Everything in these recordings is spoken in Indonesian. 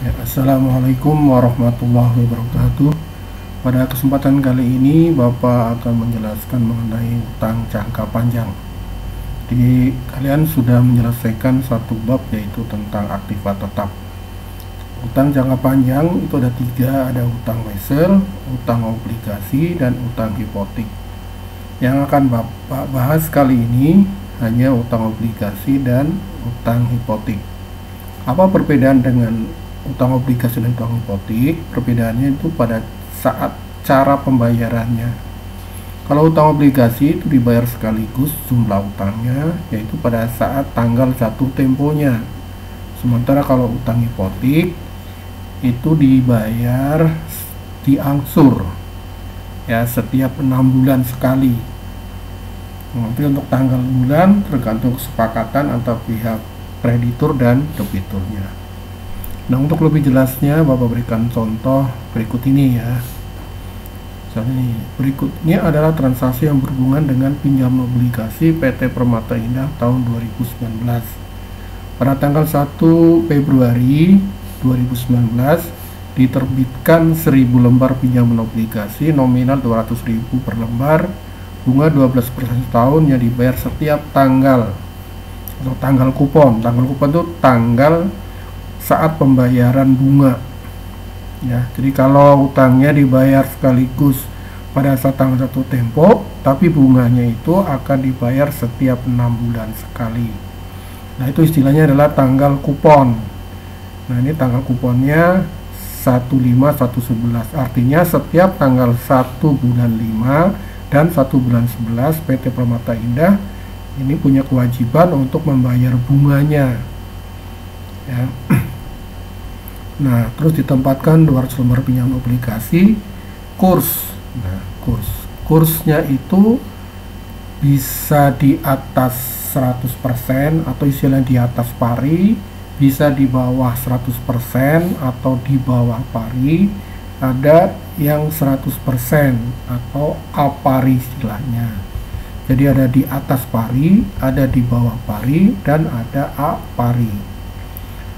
Ya, Assalamualaikum warahmatullahi wabarakatuh. Pada kesempatan kali ini Bapak akan menjelaskan mengenai utang jangka panjang. Jadi kalian sudah menyelesaikan satu bab, yaitu tentang aktiva tetap. Utang jangka panjang itu ada tiga, ada utang wesel, utang obligasi, dan utang hipotek. Yang akan Bapak bahas kali ini hanya utang obligasi dan utang hipotek. Apa perbedaan dengan utang obligasi dan utang hipotek? Perbedaannya itu pada saat cara pembayarannya. Kalau utang obligasi itu dibayar sekaligus jumlah utangnya, yaitu pada saat tanggal jatuh temponya. Sementara kalau utang hipotek itu dibayar diangsur, ya, setiap 6 bulan sekali. Nanti untuk tanggal bulan tergantung kesepakatan antara pihak kreditur dan debiturnya. Nah, untuk lebih jelasnya Bapak berikan contoh berikut ini ya. Misalnya berikutnya adalah transaksi yang berhubungan dengan pinjaman obligasi PT Permata Indah tahun 2019. Pada tanggal 1 Februari 2019 diterbitkan 1000 lembar pinjaman obligasi nominal 200.000 per lembar, bunga 12% tahun yang dibayar setiap tanggal atau tanggal kupon. Tanggal kupon itu tanggal saat pembayaran bunga, ya. Jadi kalau utangnya dibayar sekaligus pada saat tanggal jatuh tempo, tapi bunganya itu akan dibayar setiap 6 bulan sekali. Nah, itu istilahnya adalah tanggal kupon. Nah, ini tanggal kuponnya 15/1/11, artinya setiap tanggal 1 bulan 5 dan 1 bulan 11 PT Permata Indah ini punya kewajiban untuk membayar bunganya, ya. Nah, terus ditempatkan 200 lembar pinjaman obligasi kurs. Nah, kursnya itu bisa di atas 100% atau istilah di atas pari, bisa di bawah 100% atau di bawah pari, ada yang 100% atau apari istilahnya. Jadi ada di atas pari, ada di bawah pari, dan ada apari.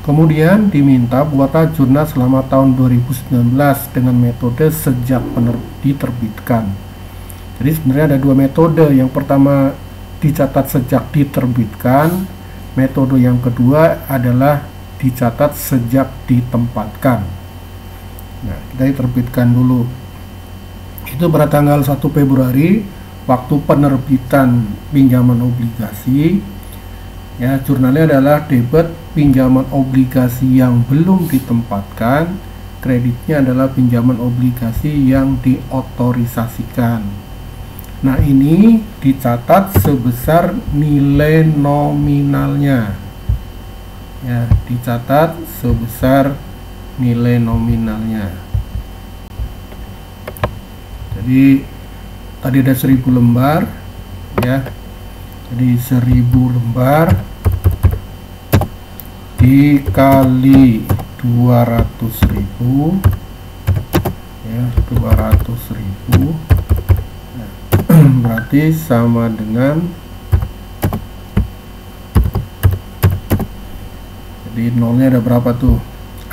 Kemudian diminta buatlah jurnal selama tahun 2019 dengan metode sejak diterbitkan. Jadi sebenarnya ada dua metode. Yang pertama dicatat sejak diterbitkan. Metode yang kedua adalah dicatat sejak ditempatkan. Nah, kita diterbitkan dulu. Itu pada tanggal 1 Februari waktu penerbitan pinjaman obligasi. Ya, jurnalnya adalah debit pinjaman obligasi yang belum ditempatkan, kreditnya adalah pinjaman obligasi yang diotorisasikan. Nah, ini dicatat sebesar nilai nominalnya. Ya, dicatat sebesar nilai nominalnya. Jadi tadi ada 1000 lembar, ya. Jadi 1000 lembar dikali 200.000, ya, 200.000, nah, berarti sama dengan, jadi nolnya ada berapa tuh?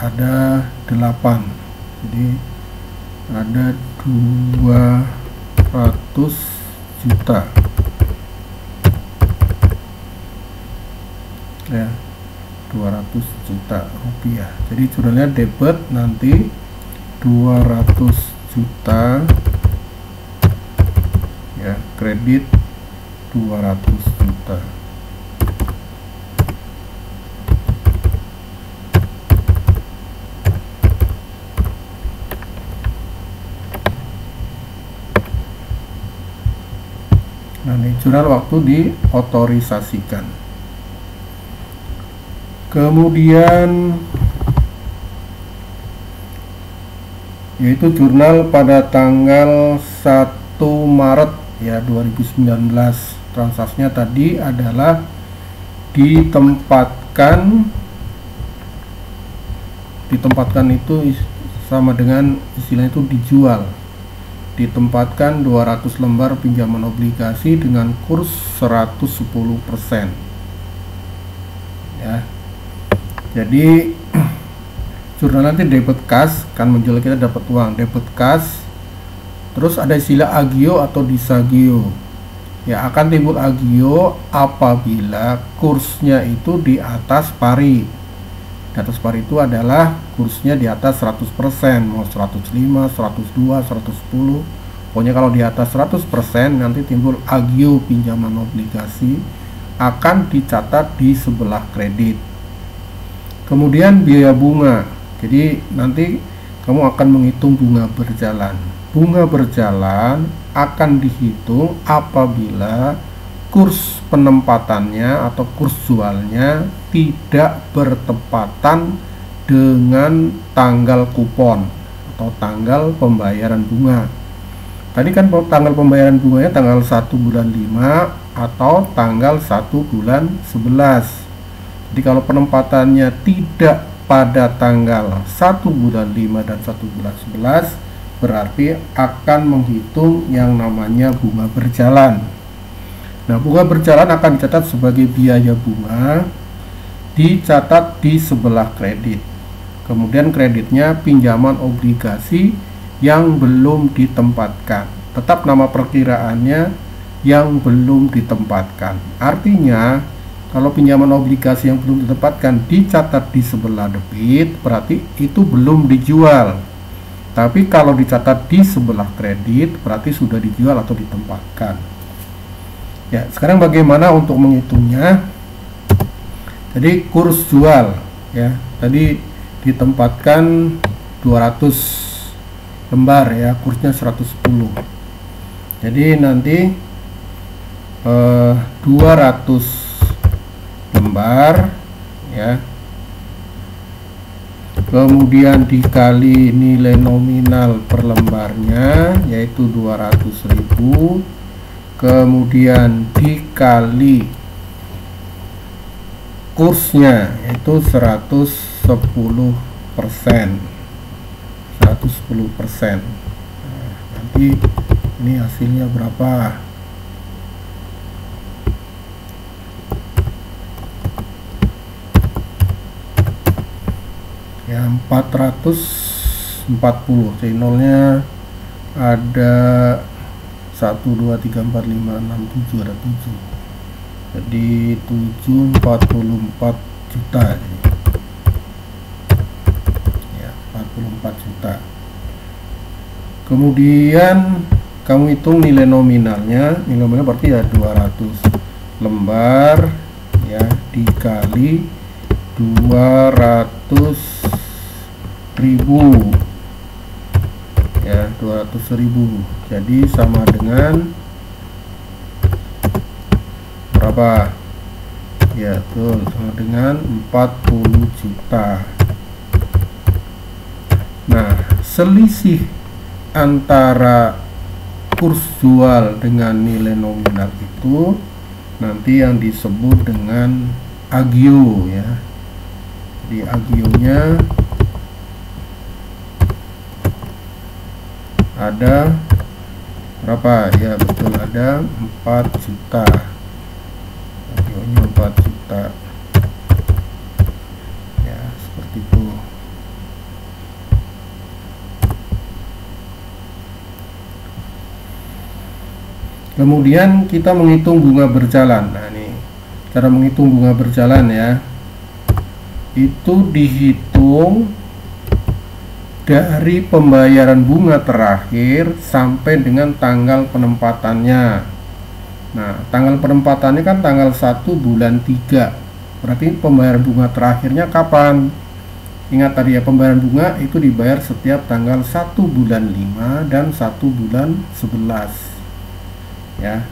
Ada 8. Jadi ada 200 juta, ya, 200 juta rupiah. Jadi jurnalnya debit nanti 200 juta, ya, kredit 200 juta. Nah, ini jurnal waktu diotorisasikan. Kemudian yaitu jurnal pada tanggal 1 Maret ya 2019. Transaksinya tadi adalah ditempatkan itu sama dengan istilahnya itu dijual. Ditempatkan 200 lembar pinjaman obligasi dengan kurs 110%. Ya. Jadi jurnal nanti debit kas, kan menjual kita dapat uang, debit kas. Terus ada istilah agio atau disagio. Ya, akan timbul agio apabila kursnya itu di atas pari. Di atas pari itu adalah kursnya di atas 100%, mau 105, 102, 110. Pokoknya kalau di atas 100% nanti timbul agio pinjaman obligasi, akan dicatat di sebelah kredit. Kemudian biaya bunga. Jadi nanti kamu akan menghitung bunga berjalan. Bunga berjalan akan dihitung apabila kurs penempatannya atau kurs jualnya tidak bertepatan dengan tanggal kupon atau tanggal pembayaran bunga. Tadi kan tanggal pembayaran bunganya tanggal 1 bulan 5 atau tanggal 1 bulan 11. Jadi kalau penempatannya tidak pada tanggal 1 bulan 5 dan 1 bulan 11, berarti akan menghitung yang namanya bunga berjalan. Nah, bunga berjalan akan dicatat sebagai biaya bunga, dicatat di sebelah kredit. Kemudian kreditnya pinjaman obligasi yang belum ditempatkan, tetap nama perkiraannya yang belum ditempatkan. Artinya kalau pinjaman obligasi yang belum ditempatkan dicatat di sebelah debit, berarti itu belum dijual. Tapi kalau dicatat di sebelah kredit, berarti sudah dijual atau ditempatkan. Ya, sekarang bagaimana untuk menghitungnya? Jadi kurs jual, ya, tadi ditempatkan 200 lembar, ya, kursnya 110. Jadi nanti 200 lembar, ya, kemudian dikali nilai nominal per lembarnya yaitu 200.000, kemudian dikali kursnya yaitu 110%. Nah, nanti ini hasilnya berapa? Ya, 440. Jadi nolnya ada 1 2 3 4 5 6 7, ada 7. Jadi 744 juta. Ya, 44 juta. Kemudian kamu hitung nilai nominalnya. Nilai nominal berarti ya 200 lembar, ya, dikali 200.000, ya, 200.000. Jadi sama dengan berapa? Ya, betul, sama dengan 40 juta. Nah, selisih antara kurs jual dengan nilai nominal itu nanti yang disebut dengan agio, ya. Di agionya ada berapa? Ya, betul, ada 4 juta. Agionya 4 juta. Ya, seperti itu. Kemudian kita menghitung bunga berjalan. Nah, ini cara menghitung bunga berjalan, ya. Itu dihitung dari pembayaran bunga terakhir sampai dengan tanggal penempatannya. Nah, tanggal penempatannya kan tanggal 1 bulan 3. Berarti pembayaran bunga terakhirnya kapan? Ingat tadi ya, pembayaran bunga itu dibayar setiap tanggal 1 bulan 5 dan 1 bulan 11. Ya.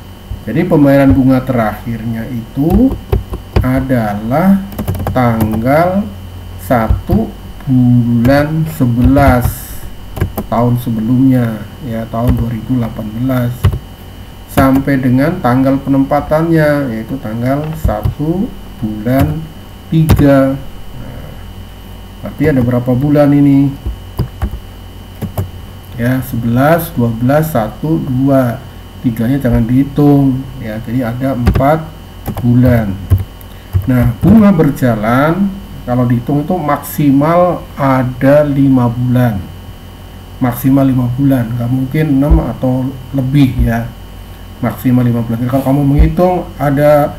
Jadi pembayaran bunga terakhirnya itu adalah tanggal 1 bulan 11 tahun sebelumnya, ya, tahun 2018, sampai dengan tanggal penempatannya yaitu tanggal 1 bulan 3. Nah, berarti ada berapa bulan ini? Ya, 11, 12, 1, 2. 3-nya jangan dihitung, ya. Jadi ada 4 bulan. Nah, bunga berjalan kalau dihitung itu maksimal ada 5 bulan, maksimal 5 bulan, nggak mungkin 6 atau lebih ya, maksimal 5 bulan. Jadi kalau kamu menghitung ada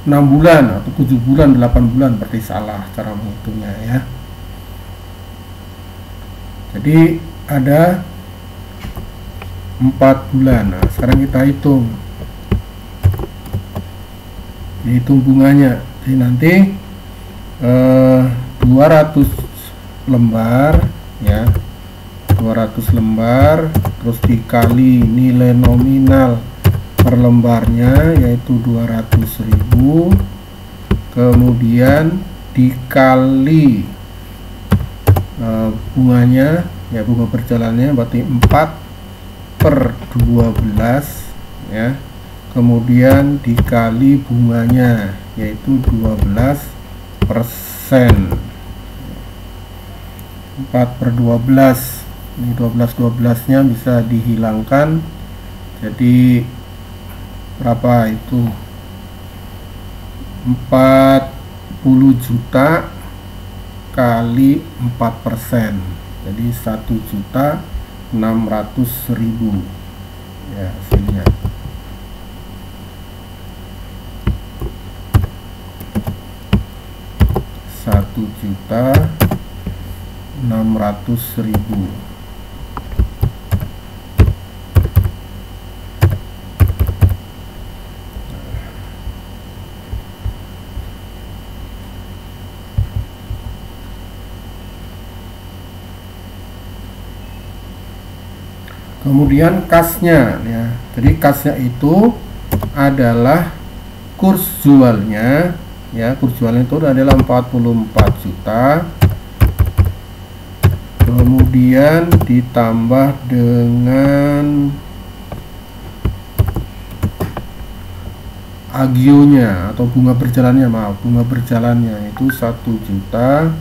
6 bulan atau 7 bulan, 8 bulan, berarti salah cara menghitungnya ya. Jadi ada 4 bulan. Nah, sekarang kita hitung bunganya. Jadi nanti 200 lembar ya, 200 lembar terus dikali nilai nominal per lembarnya yaitu 200.000, kemudian dikali bunganya ya, bunga berjalannya berarti 4/12 ya, kemudian dikali bunganya yaitu 12%. 4/12, ini 12 nya bisa dihilangkan, jadi berapa itu? 40 juta kali 4%, jadi 1.600.000 ya hasilnya. Rp1.600.000. Kemudian kasnya ya. Jadi kasnya itu adalah kurs jualnya ya, kurs jualnya itu adalah 44 juta, kemudian ditambah dengan agionya atau bunga berjalannya, bunga berjalannya itu 1.600.000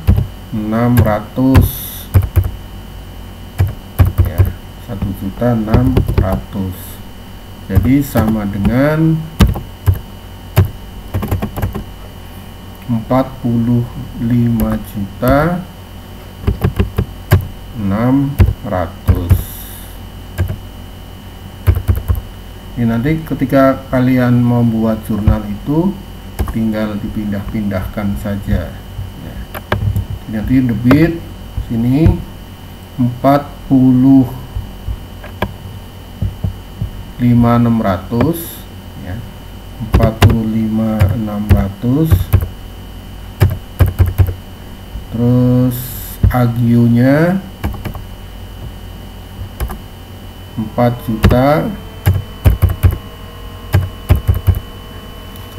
ya, 1.600.000, jadi sama dengan 45.600.000. Ini nanti ketika kalian membuat jurnal itu tinggal dipindah-pindahkan saja ya. Nanti debit sini 45.600 ya, 45.600, terus agionya 4 juta,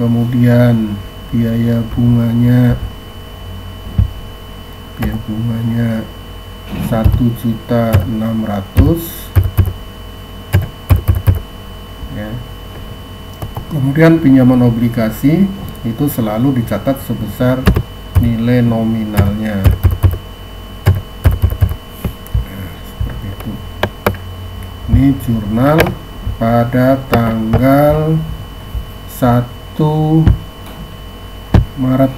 kemudian biaya bunganya 1.600.000 ya. Kemudian pinjaman obligasi itu selalu dicatat sebesar nilai nominalnya. Nah, seperti itu. Ini jurnal pada tanggal 1 Maret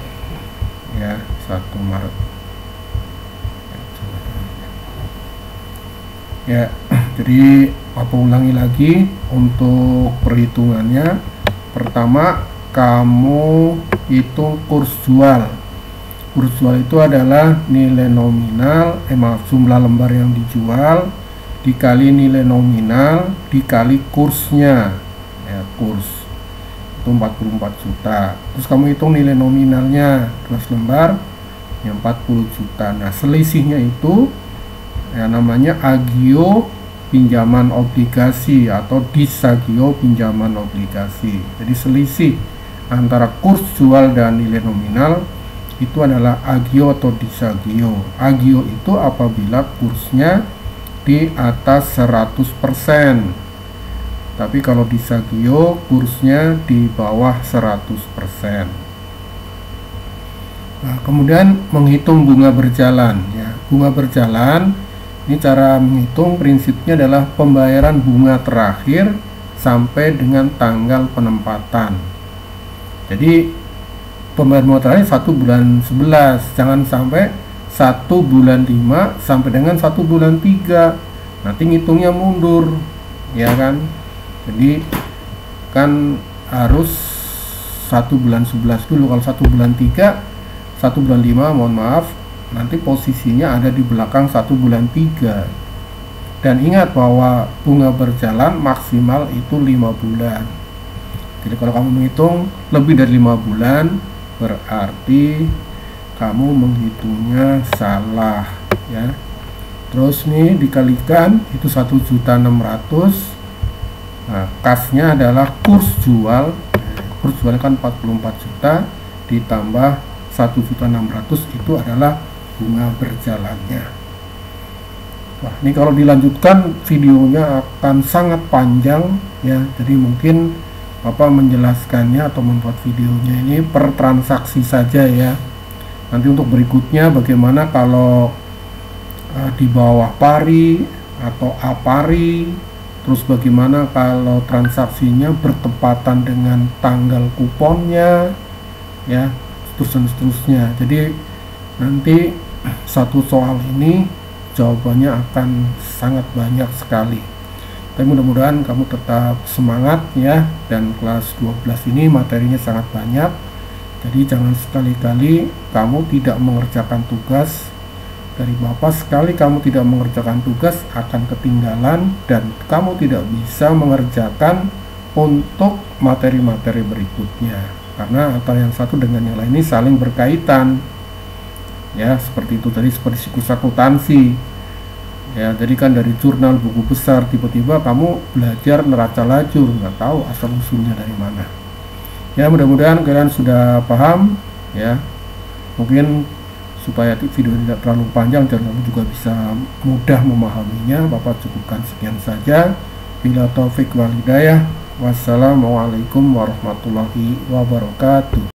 ya, 1 Maret ya. Jadi apa, ulangi lagi untuk perhitungannya. Pertama, kamu hitung kurs jual. Kurs jual itu adalah nilai nominal, jumlah lembar yang dijual dikali nilai nominal dikali kursnya ya, kurs itu 44 juta. Terus kamu hitung nilai nominalnya 12 lembar yang 40 juta. Nah, selisihnya itu ya namanya agio pinjaman obligasi atau disagio pinjaman obligasi. Jadi selisih antara kurs jual dan nilai nominal itu adalah agio atau disagio. Agio itu apabila kursnya di atas 100%. Tapi kalau disagio kursnya di bawah 100%. Nah, kemudian menghitung bunga berjalan ya. Bunga berjalan ini cara menghitung prinsipnya adalah pembayaran bunga terakhir sampai dengan tanggal penempatan. Jadi pembayaran modalnya 1 bulan 11, jangan sampai 1 bulan 5 sampai dengan 1 bulan 3, nanti ngitungnya mundur, ya kan. Jadi kan harus 1 bulan 11 dulu. Kalau 1 bulan 3, 1 bulan 5, mohon maaf, nanti posisinya ada di belakang 1 bulan 3. Dan ingat bahwa bunga berjalan maksimal itu 5 bulan. Jadi kalau kamu menghitung lebih dari 5 bulan, berarti kamu menghitungnya salah, ya. Terus nih dikalikan itu 1.600.000. Nah, kasnya adalah kurs jual. Kurs jualnya kan 44 juta ditambah 1.600.000 itu adalah bunga berjalannya. Wah, ini kalau dilanjutkan videonya akan sangat panjang, ya. Jadi mungkin Bapak menjelaskannya atau membuat videonya ini per transaksi saja, ya. Nanti untuk berikutnya bagaimana kalau di bawah pari atau apari, terus bagaimana kalau transaksinya bertepatan dengan tanggal kuponnya, ya, terus dan seterusnya. Jadi nanti satu soal ini jawabannya akan sangat banyak sekali. Tapi mudah-mudahan kamu tetap semangat, ya, dan kelas 12 ini materinya sangat banyak. Jadi jangan sekali-kali kamu tidak mengerjakan tugas dari Bapak. Sekali kamu tidak mengerjakan tugas akan ketinggalan dan kamu tidak bisa mengerjakan untuk materi-materi berikutnya, karena antara yang satu dengan yang lain ini saling berkaitan, ya. Seperti itu tadi, seperti siklus akuntansi, ya. Jadi kan dari jurnal buku besar tiba-tiba kamu belajar neraca lajur, nggak tahu asal usulnya dari mana. Ya, mudah-mudahan kalian sudah paham, ya. Mungkin supaya video tidak terlalu panjang dan kamu juga bisa mudah memahaminya, Bapak cukupkan sekian saja. Bila taufik wal hidayah, wassalamualaikum warahmatullahi wabarakatuh.